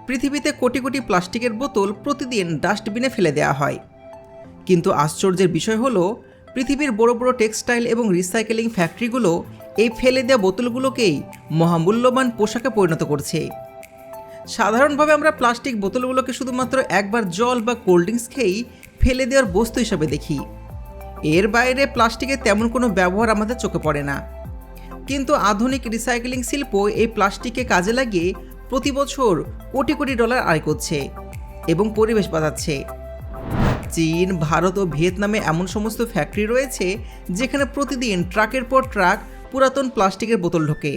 পৃথিবীতে কোটি কোটি প্লাস্টিকের বোতল প্রতিদিন ডাস্টবিনে ফেলে দেওয়া হয়, কিন্তু আশ্চর্যের বিষয় হলো পৃথিবীর বড় বড় টেক্সটাইল এবং রিসাইকেলিং ফ্যাক্টরিগুলো এই ফেলে দেওয়া বোতলগুলোকেই মহামূল্যবান পোশাকে পরিণত করছে। সাধারণভাবে আমরা প্লাস্টিক বোতলগুলোকে শুধুমাত্র একবার জল বা কোল্ড ড্রিঙ্কস খেয়েই ফেলে দেওয়ার বস্তু হিসাবে দেখি। এর বাইরে প্লাস্টিকের তেমন কোনো ব্যবহার আমাদের চোখে পড়ে না। কিন্তু আধুনিক রিসাইকেলিং শিল্প এই প্লাস্টিককে কাজে লাগিয়ে প্রতি বছর কোটি কোটি ডলার আয় করছে এবং পরিবেশ বাঁচাচ্ছে। চীন, ভারত ও ভিয়েতনামে এমন সমস্ত ফ্যাক্টরি রয়েছে যেখানে প্রতিদিন ট্রাকের পর ট্রাক পুরাতন প্লাস্টিকের বোতল ঢোকে,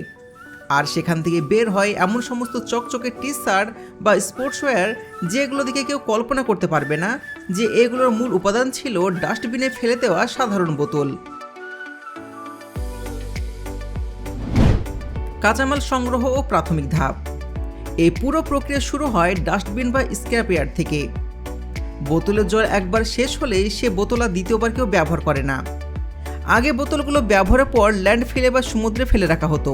আর সেখান থেকে বের হয় এমন সমস্ত চকচকে টি শার্ট বা স্পোর্টসওয়্যার যেগুলো দেখে কেউ কল্পনা করতে পারবে না যে এগুলোর মূল উপাদান ছিল ডাস্টবিনে ফেলে দেওয়া সাধারণ বোতল। কাঁচামাল সংগ্রহ ও প্রাথমিক ধাপ। এই পুরো প্রক্রিয়া শুরু হয় ডাস্টবিন বা স্ক্র্যাপ ইয়ার্ড থেকে। বোতলের জল একবার শেষ হলেই সে বোতল আর দ্বিতীয়বার কেউ ব্যবহার করে না। আগে বোতলগুলো ব্যবহারের পর ল্যান্ডফিলে বা সমুদ্রে ফেলে রাখা হতো,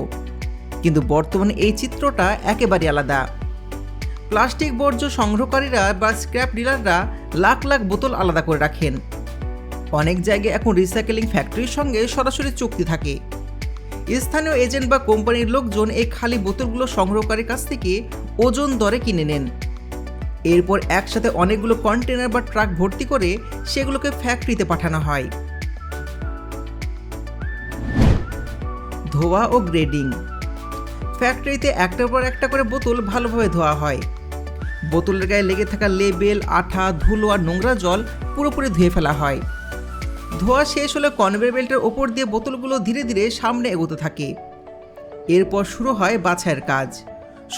কিন্তু বর্তমানে এই চিত্রটা একেবারে আলাদা। প্লাস্টিক বর্জ্য সংগ্রহকারীরা বা স্ক্র্যাপ ডিলাররা লাখ লাখ বোতল আলাদা করে রাখেন। অনেক জায়গায় এখন রিসাইকেলিং ফ্যাক্টরির সঙ্গে সরাসরি চুক্তি থাকে। স্থানীয় এজেন্ট বা কোম্পানির লোকজন এই খালি বোতলগুলো সংগ্রহকারীর কাছ থেকে ওজন দরে কিনে নেন। এরপর একসাথে অনেকগুলো কন্টেনার বা ট্রাক ভর্তি করে সেগুলোকে ফ্যাক্টরিতে পাঠানো হয়। ধোয়া ও গ্রেডিং। ফ্যাক্টরিতে একটার পর একটা করে বোতল ভালোভাবে ধোয়া হয়। বোতলের গায়ে লেগে থাকা লেবেল, আঠা, ধুলো আর নোংরা জল পুরোপুরি ধুয়ে ফেলা হয়। ধোয়া শেষ হলে কনভেয়ার বেল্টের ওপর দিয়ে বোতলগুলো ধীরে ধীরে সামনে এগোতে থাকে। এরপর শুরু হয় বাছাইয়ের কাজ।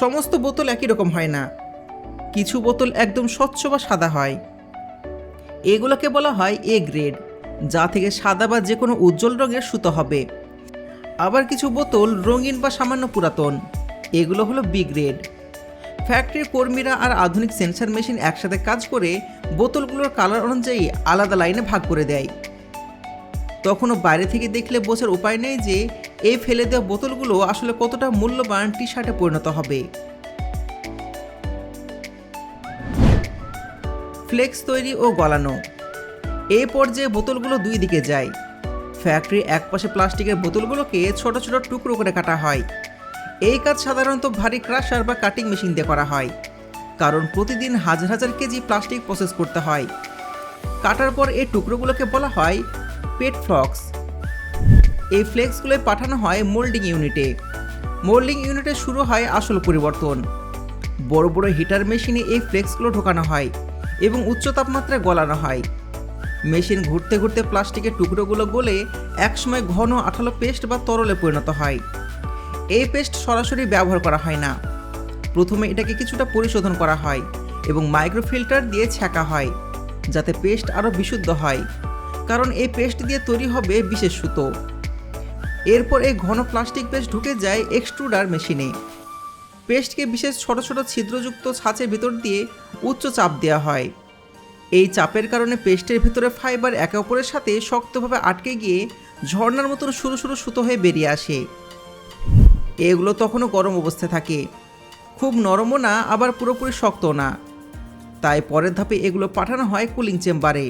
সমস্ত বোতল একই রকম হয় না, কিছু বোতল একদম স্বচ্ছ বা সাদা হয়। এগুলোকে বলা হয় এ গ্রেড, যা থেকে সাদা বা যে কোনো উজ্জ্বল রঙের সুতো হবে। আবার কিছু বোতল রঙিন বা সামান্য পুরাতন, এগুলো হলো বি গ্রেড। ফ্যাক্টরির কর্মীরা আর আধুনিক সেন্সর মেশিন একসাথে কাজ করে বোতলগুলোর কালার অনুযায়ী আলাদা লাইনে ভাগ করে দেয়। তখনও বাইরে থেকে দেখলে বোঝার উপায় নেই যে এই ফেলে দেওয়া বোতলগুলো আসলে কতটা মূল্যবান টি শার্টে পরিণত হবে। ফ্লেক্স তৈরি ও গলানো। এই পর্যায়ে বোতলগুলো দুই দিকে যায়। ফ্যাক্টরির একপাশে প্লাস্টিকের বোতলগুলোকে ছোট ছোট টুকরো করে কাটা হয়। এই কাজ সাধারণত ভারী ক্রাশার বা কাটিং মেশিন দিয়ে করা হয়, কারণ প্রতিদিন হাজার হাজার কেজি প্লাস্টিক প্রসেস করতে হয়। কাটার পর এই টুকরোগুলোকে বলা হয় পেট ফ্লক্স। এই ফ্লেক্সগুলোয় পাঠানো হয় মোল্ডিং ইউনিটে। মোল্ডিং ইউনিটে শুরু হয় আসল পরিবর্তন। বড় বড় হিটার মেশিনে এই ফ্লেক্সগুলো ঢোকানো হয় এবং উচ্চ তাপমাত্রায় গলানো হয়। মেশিন ঘুরতে ঘুরতে প্লাস্টিকের টুকরোগুলো গলে একসময় ঘন আঠালো পেস্ট বা তরলে পরিণত হয়। এই পেস্ট সরাসরি ব্যবহার করা হয় না। প্রথমে এটাকে কিছুটা পরিশোধন করা হয় এবং মাইক্রোফিল্টার দিয়ে ছ্যাঁকা হয়, যাতে পেস্ট আরও বিশুদ্ধ হয়, কারণ এই পেস্ট দিয়ে তৈরি হবে বিশেষ সুতো। এরপর এই ঘন প্লাস্টিক পেস্ট ঢুকে যায় এক্সট্রুডার মেশিনে। পেস্টকে বিশেষ ছোট ছোট ছিদ্রযুক্ত ছাঁচের ভিতর দিয়ে উচ্চ চাপ দেওয়া হয়। এই চাপের কারণে পেস্টের ভিতরে ফাইবার একে অপরের সাথে শক্তভাবে আটকে গিয়ে ঝর্ণার মতন সরু সরু সুতো হয়ে বেরিয়ে আসে। এগুলো তখনও গরম অবস্থায় থাকে, খুব নরমও না আবার পুরোপুরি শক্ত না। তাই পরের ধাপে এগুলো পাঠানো হয় কুলিং চেম্বারে।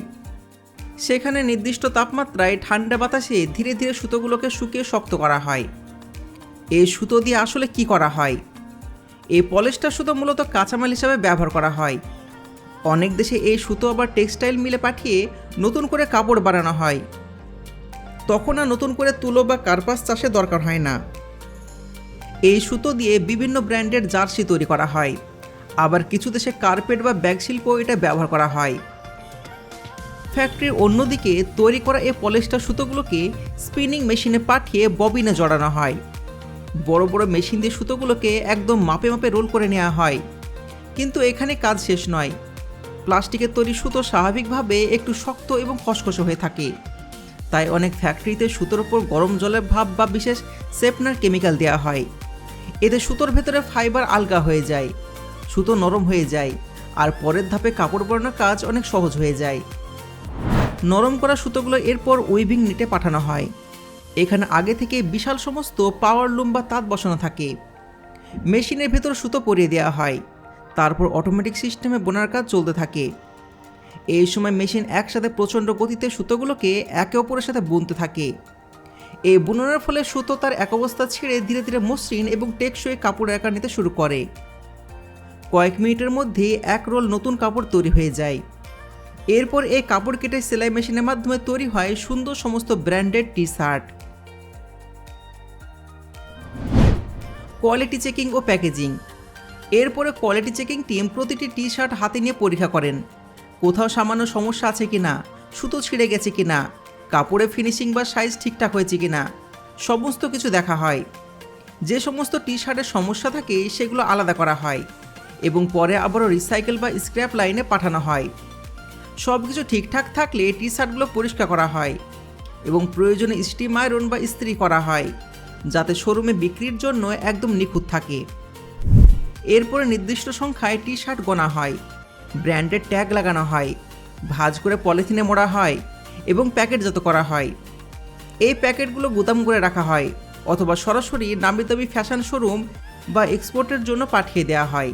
সেখানে নির্দিষ্ট তাপমাত্রায় ঠান্ডা বাতাসে ধীরে ধীরে সুতোগুলোকে শুকিয়ে শক্ত করা হয়। এই সুতো দিয়ে আসলে কি করা হয়? এই পলিস্টার সুতো মূলত কাঁচামাল হিসাবে ব্যবহার করা হয়। অনেক দেশে এই সুতো আবার টেক্সটাইল মিলে পাঠিয়ে নতুন করে কাপড় বানানো হয়। তখন আর নতুন করে তুলো বা কার্পাস চাষের দরকার হয় না। এই সুতো দিয়ে বিভিন্ন ব্র্যান্ডের জার্সি তৈরি করা হয়। আবার কিছু দেশে কার্পেট বা ব্যাগ শিল্প এটা ব্যবহার করা হয়। ফ্যাক্টরির অন্যদিকে তৈরি করা এই পলিস্টার সুতোগুলোকে স্পিনিং মেশিনে পাঠিয়ে ববিনে জড়ানো হয়। বড় বড় মেশিন দিয়ে সুতোগুলোকে একদম মাপে মাপে রোল করে নেওয়া হয়। কিন্তু এখানে কাজ শেষ নয়। প্লাস্টিকের তৈরি সুতো স্বাভাবিকভাবে একটু শক্ত এবং খসখসে হয়ে থাকে। তাই অনেক ফ্যাক্টরিতে সুতোর ওপর গরম জলের ভাপ বা বিশেষ সেপনার কেমিক্যাল দেওয়া হয়। এতে সুতোর ভেতরে ফাইবার আলগা হয়ে যায়, সুতো নরম হয়ে যায়, আর পরের ধাপে কাপড় পরানোর কাজ অনেক সহজ হয়ে যায়। নরম করা সুতোগুলো এরপর উইভিং নেটে পাঠানো হয়। এখানে আগে থেকে বিশাল সমস্ত পাওয়ার লুম বা তাঁত বসানো থাকে। মেশিনের ভেতর সুতো পরিয়ে দেওয়া হয়, তারপর অটোমেটিক সিস্টেমে বোনার কাজ চলতে থাকে। এই সময় মেশিন একসাথে প্রচণ্ড গতিতে সুতোগুলোকে একে অপরের সাথে বুনতে থাকে। এই বুননের ফলে সুতো তার এক অবস্থা ছেড়ে ধীরে ধীরে মসৃণ এবং টেকসই কাপড়ের আকার নিতে শুরু করে। কয়েক মিনিটের মধ্যে এক রোল নতুন কাপড় তৈরি হয়ে যায়। এরপর এই কাপড় কেটে সেলাই মেশিনের মাধ্যমে তৈরি হয় সুন্দর সমস্ত branded T shirt. Quality checking ও প্যাকেজিং। এরপরে কোয়ালিটি চেকিং টিম প্রতিটি টি শার্ট হাতে নিয়ে পরীক্ষা করেন, কোথাও সামান্য সমস্যা আছে কিনা, সুতো ছিঁড়ে গেছে কিনা, কাপড়ে ফিনিশিং বা সাইজ ঠিকঠাক হয়েছে কিনা, সমস্ত কিছু দেখা হয়। যে সমস্ত টি শার্টের সমস্যা থাকে সেগুলো আলাদা করা হয় এবং পরে আবারও রিসাইকেল বা স্ক্র্যাপ লাইনে পাঠানো হয়। সব কিছু ঠিকঠাক থাকলে টি শার্টগুলো পরিষ্কার করা হয় এবং প্রয়োজনে স্টিম আয়রন বা ইস্ত্রি করা হয়, যাতে শোরুমে বিক্রির জন্য একদম নিখুঁত থাকে। এরপরে নির্দিষ্ট সংখ্যায় টি শার্ট গোনা হয়, ব্র্যান্ডের ট্যাগ লাগানো হয়, ভাঁজ করে পলিথিনে মোড়া হয় এবং প্যাকেটজাত করা হয়। এই প্যাকেটগুলো গুদাম করে রাখা হয় অথবা সরাসরি নামি দামি ফ্যাশন শোরুম বা এক্সপোর্টের জন্য পাঠিয়ে দেওয়া হয়।